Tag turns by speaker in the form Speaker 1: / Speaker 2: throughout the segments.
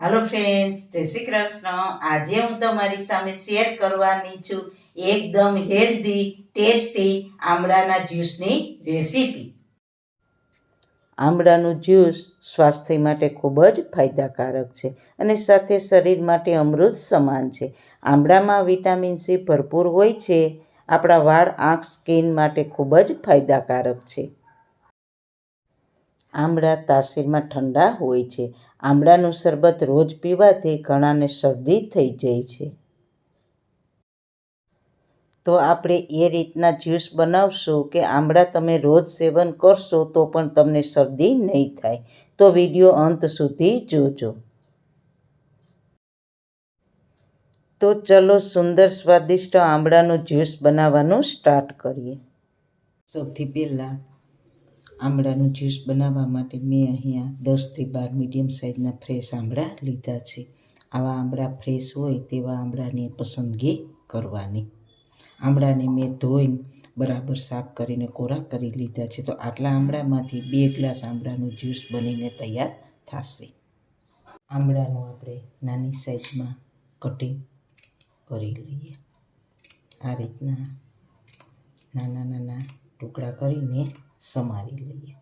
Speaker 1: Hello friends, जय श्री कृष्ण। आज हूँ तमारी सामे शेर करवानी छूं एकदम हेल्दी टेस्टी आमळाना ज्यूसनी रेसिपी। आમળાનું જ્યુસ સ્વાસ્થ્ય માટે ખૂબ જ ફાયદાકારક છે અને સાથે શરીર માટે અમૃત સમાન છે। આમળામાં વિટામિન સી ભરપૂર હોય છે। આપણા વાળ, આંખ, સ્કિન માટે ખૂબ જ ફાયદાકારક છે। આમળા તાસીરમાં ઠંડા હોય છે। આમળાનું શરબત રોજ પીવાથી ઘણાને શરદી થઈ જાય છે। તો આપણે એ રીતના જ્યુસ બનાવશું કે આમળા તમે રોજ સેવન કરશો તો પણ તમને શરદી નહીં થાય। તો વિડીયો અંત સુધી જોજો। તો ચલો સુંદર સ્વાદિષ્ટ આમળાનું જ્યુસ બનાવવાનું સ્ટાર્ટ કરીએ। સૌથી પહેલાં આમળાનું જ્યુસ બનાવવા માટે મેં અહીંયા 10થી 12 મીડિયમ સાઇઝના ફ્રેશ આમળા લીધા છે। આવા આમળા ફ્રેશ હોય તેવા આમળાની પસંદગી કરવાની। આમળાને મેં ધોઈને બરાબર સાફ કરીને કોરા કરી લીધા છે। તો આટલા આમળામાંથી 2 ગ્લાસ આમળાનું જ્યુસ બનીને તૈયાર થશે। આમળાનું આપણે નાની સાઇઝમાં કટિંગ કરી લઈએ। આ રીતના નાના નાના ટુકડા કરીને સમારી લઈએ।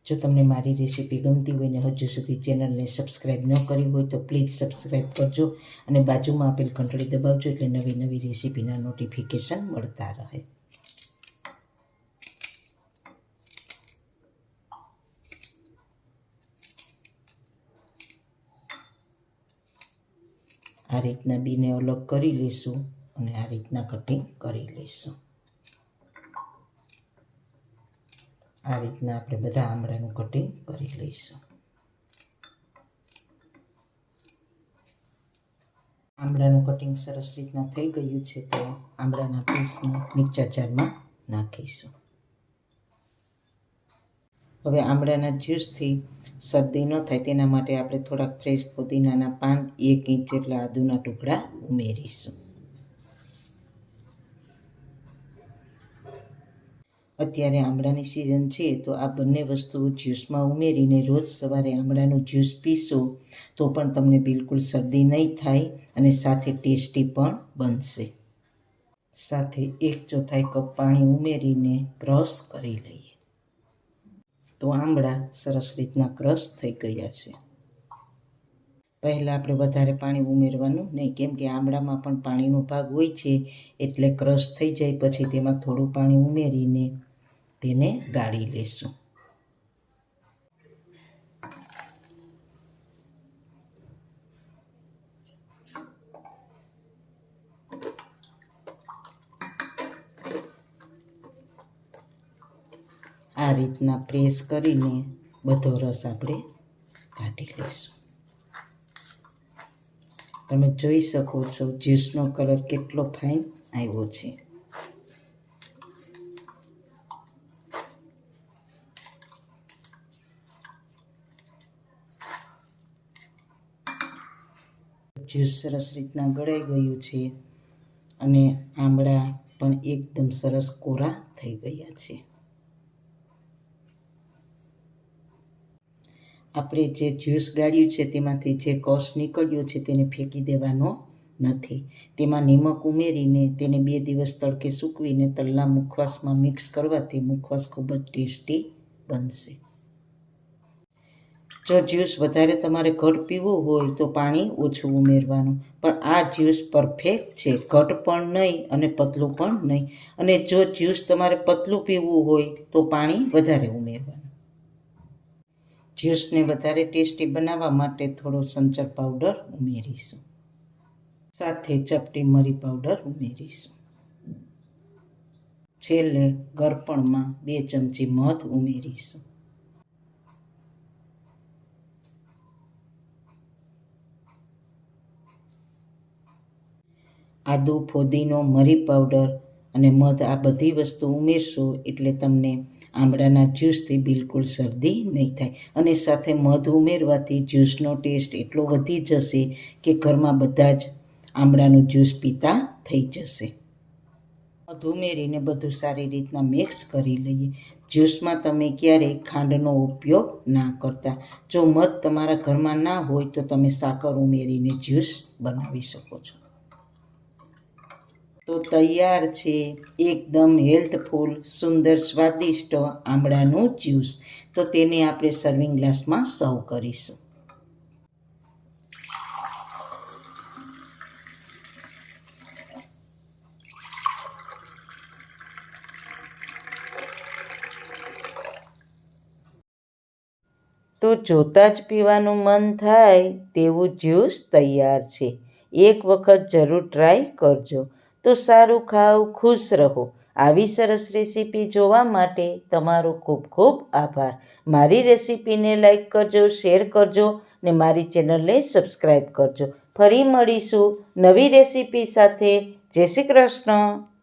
Speaker 1: જો તમને મારી રેસીપી ગમતી હોય ને હજુ સુધી ચેનલને સબસ્ક્રાઈબ ન કરી હોય તો પ્લીઝ સબસ્ક્રાઈબ કરજો અને બાજુમાં આપેલ ઘંટડી દબાવજો એટલે નવી નવી રેસીપીના નોટિફિકેશન મળતા રહે। આ રીતના બીને અલગ કરી લઈશું અને આ રીતના કટિંગ કરી લઈશું। આ રીતના આપણે બધા આમળાનું કટિંગ કરી લઈશું। આમળાનું કટિંગ સરસ રીતના થઈ ગયું છે તો આમળાના પીસને મિક્સર જારમાં નાખીશું। હવે આમળાના જ્યુસથી શરદી ન થાય તેના માટે આપણે થોડાક ફ્રેશ પુદીનાના પાન, 1 ઇંચ જેટલા આદુના ટુકડા ઉમેરીશું। અત્યારે આમળાની સિઝન છે તો આ બંને વસ્તુઓ જ્યુસમાં ઉમેરીને રોજ સવારે આમળાનું જ્યુસ પીશો તો પણ તમને બિલકુલ શરદી નહીં થાય અને સાથે ટેસ્ટી પણ બનશે। સાથે 1/4 કપ પાણી ઉમેરીને ક્રશ કરી લઈએ। તો આમળા સરસ રીતના ક્રશ થઈ ગયા છે। પહેલાં આપણે વધારે પાણી ઉમેરવાનું નહીં, કેમ કે આમળામાં પણ પાણીનો ભાગ હોય છે એટલે ક્રશ થઈ જાય પછી તેમાં થોડું પાણી ઉમેરીને તેને ગાળી લેશું। આ રીતના પ્રેસ કરીને બધો રસ આપણે કાઢી લઈશું। તમે જોઈ શકો છો જ્યુસનો કલર કેટલો ફાઇન આવ્યો છે। જ્યુસ સરસ રીતના ગળાઈ ગયું છે અને આમળા પણ એકદમ સરસ કોરા થઈ ગયા છે। આપણે જે જ્યુસ ગાળ્યું છે તેમાંથી જે કસ નીકળ્યો છે તેને ફેંકી દેવાનો નથી। તેમાં નિમક ઉમેરીને તેને 2 દિવસ તડકે સૂકવીને તલના મુખવાસમાં મિક્સ કરવાથી મુખવાસ ખૂબ જ ટેસ્ટી બનશે। જો જ્યુસ વધારે તમારે ઘટ પીવું હોય તો પાણી ઓછું ઉમેરવાનું, પણ આ જ્યુસ પરફેક્ટ છે, ઘટ પણ નહીં અને પતલું પણ નહીં। અને જો જ્યુસ તમારે પતલું પીવું હોય તો પાણી વધારે ઉમેરવાનું। જ્યુસને વધારે ટેસ્ટી બનાવવા માટે થોડો સંચર પાવડર ઉમેરીશું, સાથે ચપટી મરી પાવડર ઉમેરીશું। છેલ્લે ગરપણમાં 2 ચમચી મધ ઉમેરીશું। આદુ, ફોદીનો, મરી પાવડર અને મધ આ બધી વસ્તુ ઉમેરશો એટલે તમને આમળાના જ્યુસથી બિલકુલ શરદી નહીં થાય અને સાથે મધ ઉમેરવાથી જ્યુસનો ટેસ્ટ એટલો વધી જશે કે ઘરમાં બધા જ આમળાનું જ્યુસ પીતા થઈ જશે। મધ ઉમેરીને બધું સારી રીતના મિક્સ કરી લઈએ. જ્યુસમાં તમે ક્યારેય ખાંડનો ઉપયોગ ના કરતા. જો મધ તમારા ઘરમાં ના હોય તો તમે સાકર ઉમેરીને જ્યુસ બનાવી શકો છો. તો તૈયાર છે એકદમ હેલ્થફુલ, સુંદર, સ્વાદિષ્ટ આમળાનું જ્યુસ. તો તેને આપણે સર્વિંગ ગ્લાસમાં સર્વ કરીશું. તો જોતાં જ પીવાનું મન થાય તેવું જ્યુસ તૈયાર છે. એક વખત જરૂર ટ્રાય કરજો. તો સારું ખાઓ, ખુશ રહો. આવી સરસ રેસીપી જોવા માટે તમારો ખૂબ ખૂબ આભાર. મારી રેસીપીને લાઈક કરજો, શેર કરજો ને મારી ચેનલને સબસ્ક્રાઈબ કરજો. ફરી મળીશું નવી રેસીપી સાથે. જય શ્રી કૃષ્ણ.